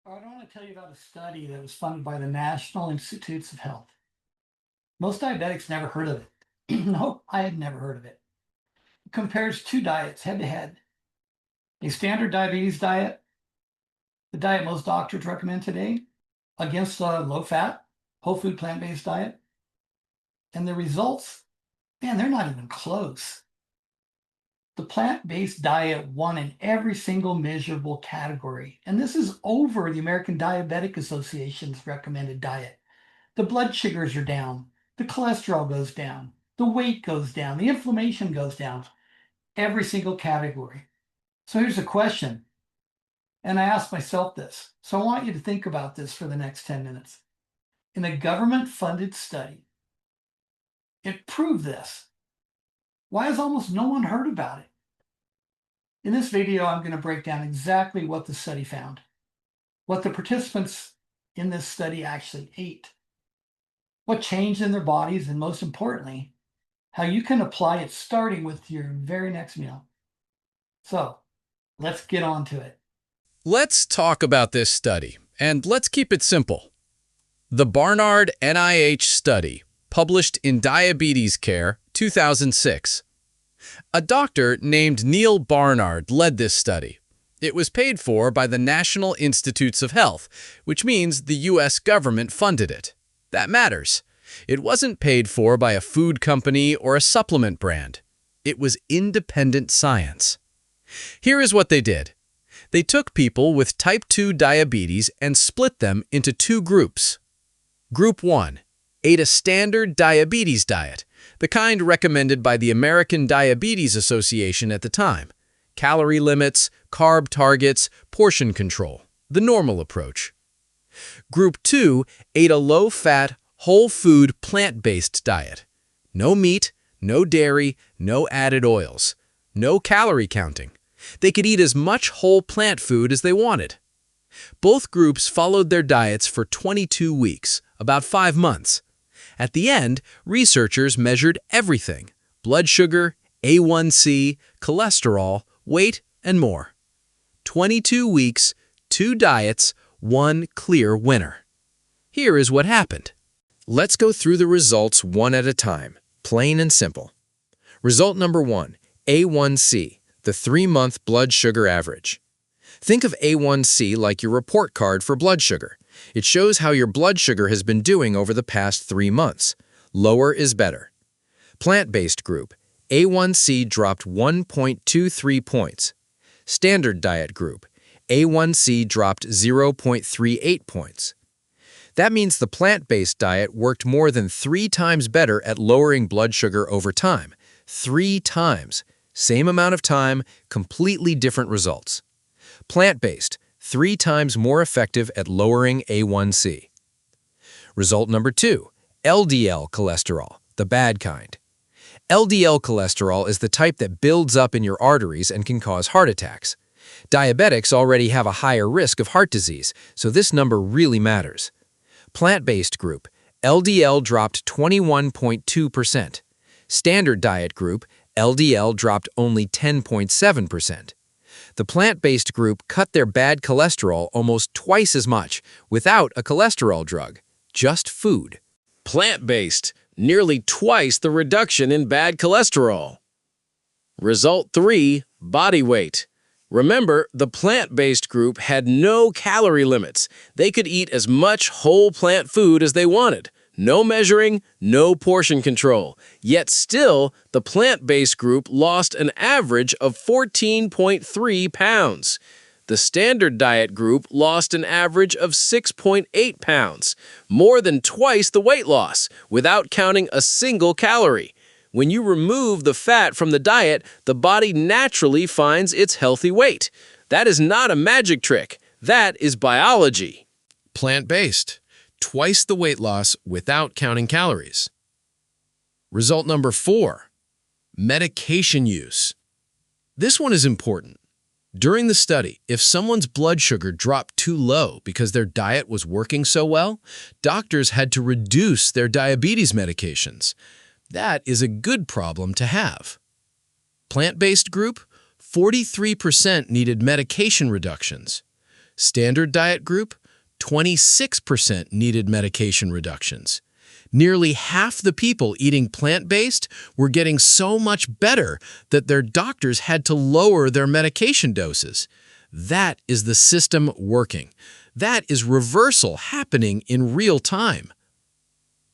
I want to tell you about a study that was funded by the National Institutes of Health. Most diabetics never heard of it. No, I had never heard of it. It compares two diets head to head. A standard diabetes diet, the diet most doctors recommend today, against a low fat, whole food plant based diet. And the results, man, they're not even close. The plant based diet won in every single measurable category. And this is over the American Diabetic Association's recommended diet. The blood sugars are down, the cholesterol goes down, the weight goes down, the inflammation goes down, every single category. So here's a question. And I asked myself this. So I want you to think about this for the next 10 minutes. In a government funded study, it proved this. Why has almost no one heard about it? In this video, I'm going to break down exactly what the study found, what the participants in this study actually ate, what changed in their bodies, and most importantly, how you can apply it starting with your very next meal. So let's get on to it. Let's talk about this study, and let's keep it simple. The Barnard NIH study, published in Diabetes Care, 2006. A doctor named Neil Barnard led this study. It was paid for by the National Institutes of Health, which means the U.S. government funded it. That matters. It wasn't paid for by a food company or a supplement brand. It was independent science. Here is what they did. They took people with type 2 diabetes and split them into two groups. Group 1 ate a standard diabetes diet, the kind recommended by the American Diabetes Association at the time. Calorie limits, carb targets, portion control, the normal approach. Group 2 ate a low-fat, whole-food, plant-based diet. No meat, no dairy, no added oils, no calorie counting. They could eat as much whole plant food as they wanted. Both groups followed their diets for 22 weeks, about 5 months. At the end, researchers measured everything: blood sugar, A1C, cholesterol, weight, and more. 22 weeks, 2 diets, 1 clear winner. Here is what happened. Let's go through the results one at a time, plain and simple. Result number 1, A1C, the 3-month blood sugar average. Think of A1C like your report card for blood sugar. It shows how your blood sugar has been doing over the past 3 months. Lower is better. Plant-based group, A1C dropped 1.23 points. Standard diet group, A1C dropped 0.38 points. That means the plant-based diet worked more than 3 times better at lowering blood sugar over time. 3 times. Same amount of time, completely different results. Plant-based, 3 times more effective at lowering A1C. Result number 2, LDL cholesterol, the bad kind. LDL cholesterol is the type that builds up in your arteries and can cause heart attacks. Diabetics already have a higher risk of heart disease, so this number really matters. Plant-based group, LDL dropped 21.2%. Standard diet group, LDL dropped only 10.7%. The plant-based group cut their bad cholesterol almost twice as much without a cholesterol drug, just food. Plant-based, nearly twice the reduction in bad cholesterol. Result 3, body weight. Remember, the plant-based group had no calorie limits. They could eat as much whole plant food as they wanted. No measuring, no portion control. Yet still, the plant-based group lost an average of 14.3 pounds. The standard diet group lost an average of 6.8 pounds, more than twice the weight loss, without counting a single calorie. When you remove the fat from the diet, the body naturally finds its healthy weight. That is not a magic trick. That is biology. Plant-based. Twice the weight loss without counting calories. Result number 4, medication use. This one is important. During the study, if someone's blood sugar dropped too low because their diet was working so well, doctors had to reduce their diabetes medications. That is a good problem to have. Plant-based group, 43% needed medication reductions. Standard diet group, 26% needed medication reductions. Nearly half the people eating plant-based were getting so much better that their doctors had to lower their medication doses. That is the system working. That is reversal happening in real time.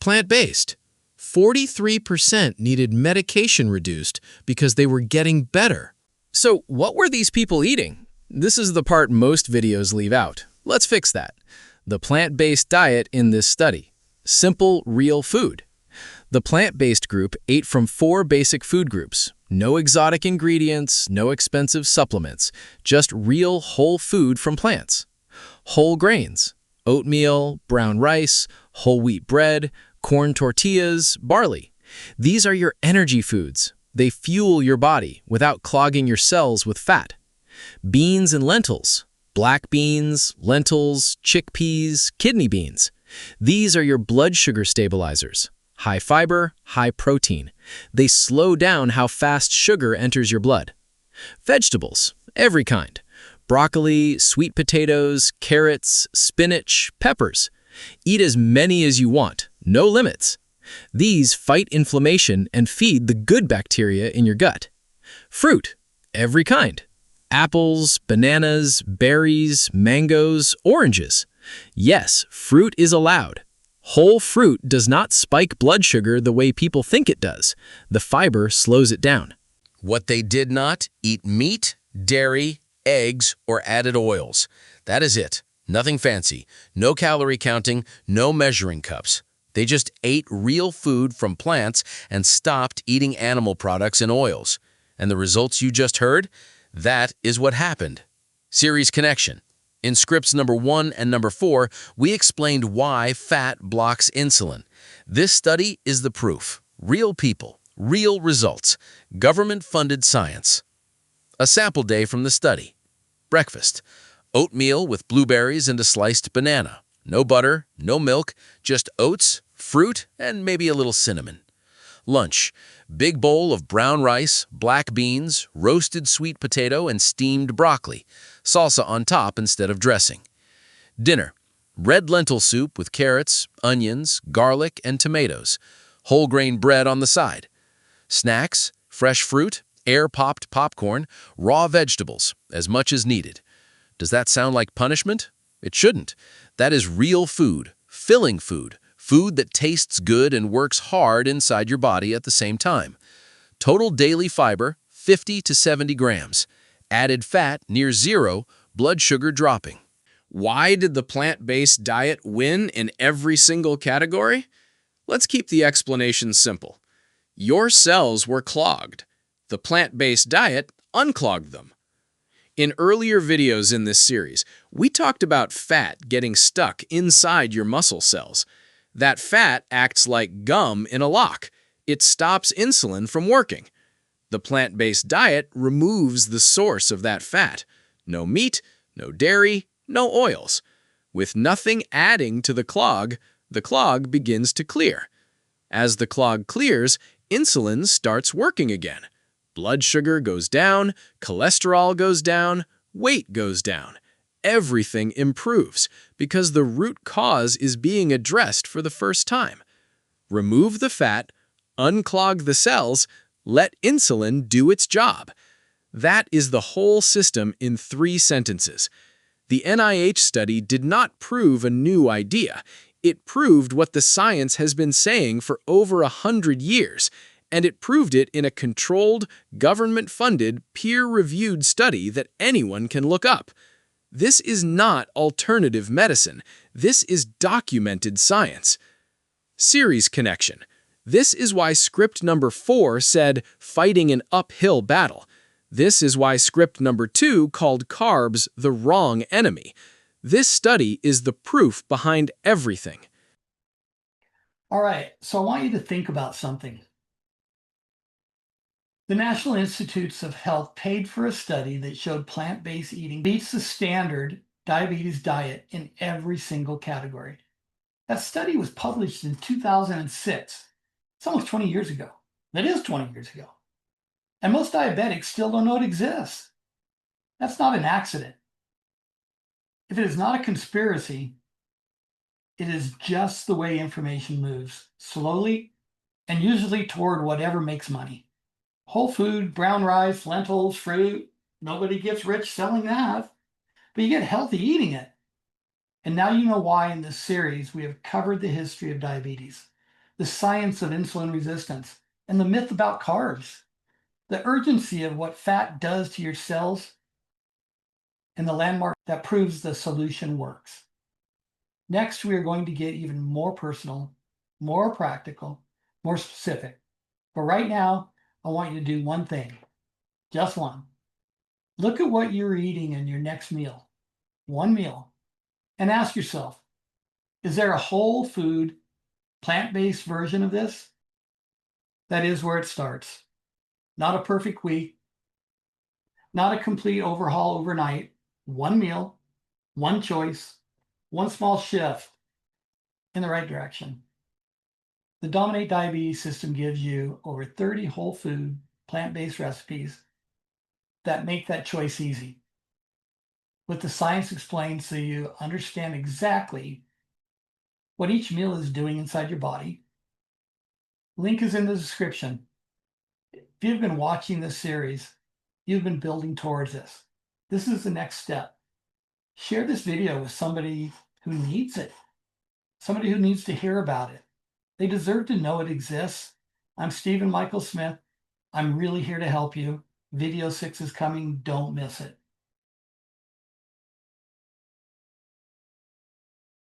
Plant-based. 43% needed medication reduced because they were getting better. So what were these people eating? This is the part most videos leave out. Let's fix that. The plant-based diet in this study. Simple, real food. The plant-based group ate from 4 basic food groups. No exotic ingredients, no expensive supplements, just real whole food from plants. Whole grains, oatmeal, brown rice, whole wheat bread, corn tortillas, barley. These are your energy foods. They fuel your body without clogging your cells with fat. Beans and lentils, black beans, lentils, chickpeas, kidney beans. These are your blood sugar stabilizers. High fiber, high protein. They slow down how fast sugar enters your blood. Vegetables, every kind. Broccoli, sweet potatoes, carrots, spinach, peppers. Eat as many as you want, no limits. These fight inflammation and feed the good bacteria in your gut. Fruit, every kind. Apples, bananas, berries, mangoes, oranges. Yes, fruit is allowed. Whole fruit does not spike blood sugar the way people think it does. The fiber slows it down. What they did not eat: meat, dairy, eggs, or added oils. That is it. Nothing fancy. No calorie counting, no measuring cups. They just ate real food from plants and stopped eating animal products and oils. And the results you just heard? That is what happened. Series connection. In scripts number 1 and number 4, we explained why fat blocks insulin. This study is the proof. Real people, real results, government-funded science. A sample day from the study. Breakfast: oatmeal with blueberries and a sliced banana. No butter, no milk, just oats, fruit, and maybe a little cinnamon. Lunch: big bowl of brown rice, black beans, roasted sweet potato, and steamed broccoli. Salsa on top instead of dressing. Dinner: red lentil soup with carrots, onions, garlic, and tomatoes. Whole grain bread on the side. Snacks: fresh fruit, air-popped popcorn, raw vegetables, as much as needed. Does that sound like punishment? It shouldn't. That is real food, filling food, food that tastes good and works hard inside your body at the same time. Total daily fiber, 50 to 70 grams. Added fat, near 0, blood sugar dropping. Why did the plant-based diet win in every single category? Let's keep the explanation simple. Your cells were clogged. The plant-based diet unclogged them. In earlier videos in this series, we talked about fat getting stuck inside your muscle cells. That fat acts like gum in a lock. It stops insulin from working. The plant-based diet removes the source of that fat. No meat, no dairy, no oils. With nothing adding to the clog begins to clear. As the clog clears, insulin starts working again. Blood sugar goes down, cholesterol goes down, weight goes down. Everything improves because the root cause is being addressed for the first time. Remove the fat, unclog the cells, let insulin do its job. That is the whole system in 3 sentences. The NIH study did not prove a new idea. It proved what the science has been saying for over 100 years, and it proved it in a controlled, government-funded, peer-reviewed study that anyone can look up. This is not alternative medicine. This is documented science. Series connection. This is why script number 4 said fighting an uphill battle. This is why script number 2 called carbs the wrong enemy. This study is the proof behind everything. All right, so I want you to think about something. The National Institutes of Health paid for a study that showed plant-based eating beats the standard diabetes diet in every single category. That study was published in 2006. It's almost 20 years ago. That is 20 years ago. And most diabetics still don't know it exists. That's not an accident. If it is not a conspiracy, It is just the way information moves, slowly and usually toward whatever makes money. Whole food, brown rice, lentils, fruit, nobody gets rich selling that, but you get healthy eating it. And now you know why in this series we have covered the history of diabetes, the science of insulin resistance, and the myth about carbs, the urgency of what fat does to your cells, and the landmark that proves the solution works. Next, we are going to get even more personal, more practical, more specific. But right now, I want you to do one thing, just one. Look at what you're eating in your next meal, one meal, and ask yourself, is there a whole food, plant-based version of this? That is where it starts. Not a perfect week, not a complete overhaul overnight, one meal, one choice, one small shift in the right direction. The Dominate Diabetes system gives you over 30 whole food, plant-based recipes that make that choice easy. With the science explained so you understand exactly what each meal is doing inside your body. Link is in the description. If you've been watching this series, you've been building towards this. This is the next step. Share this video with somebody who needs it, somebody who needs to hear about it. They deserve to know it exists. I'm Stephen Michael Smith. I'm really here to help you. Video 6 is coming. Don't miss it.